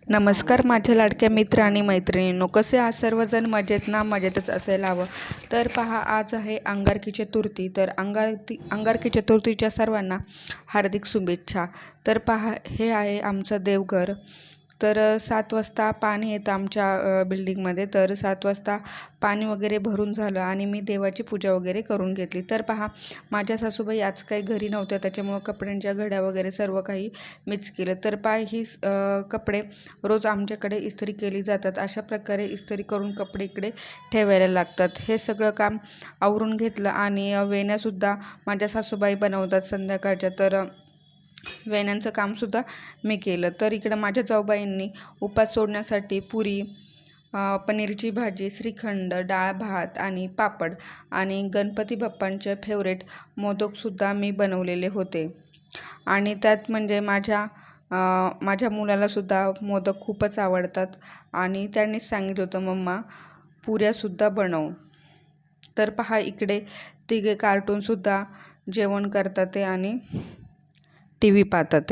नमस्कार माझ्या लाडक्या मित्र आणि मैत्रिणींनो, कसे आज सर्वजण? मजेत ना? मजेतच असायला हवं. तर पहा, आज आहे अंगारकी चतुर्थी. तर अंगारकी चतुर्थीच्या सर्वांना हार्दिक शुभेच्छा. तर पहा, हे आहे आमचं देवघर. तर 7 वाजता पाणी येतं आमच्या बिल्डिंगमध्ये. तर 7 वाजता पाणी वगैरे भरून झालं आणि मी देवाची पूजा वगैरे करून घेतली. तर पहा, माझ्या सासूबाई आज काही घरी नव्हत्या, त्याच्यामुळं कपड्यांच्या घड्या वगैरे सर्व काही मीच केलं. तर पहा, ही कपडे रोज आमच्याकडे इस्त्री केली जातात. अशा प्रकारे इस्त्री करून कपडे इकडे ठेवायला लागतात. हे सगळं काम आवरून घेतलं आणि वेण्यासुद्धा माझ्या सासूबाई बनवतात संध्याकाळच्या. तर वेण्यांचं कामसुद्धा मी केलं. तर इकडं माझ्या जाऊबाईंनी उपास सोडण्यासाठी पुरी, पनीरची भाजी, श्रीखंड, डाळ भात आणि पापड आणि गणपती बाप्पांचे फेवरेट मोदकसुद्धा मी बनवलेले होते. आणि त्यात म्हणजे माझ्या मुलालासुद्धा मोदक खूपच आवडतात आणि त्यांनीच सांगितलं होतं, मम्मा पुऱ्यासुद्धा बनव. तर पहा, इकडे तिघे कार्टूनसुद्धा जेवण करतात ते आणि टी व्ही पाहतात ते.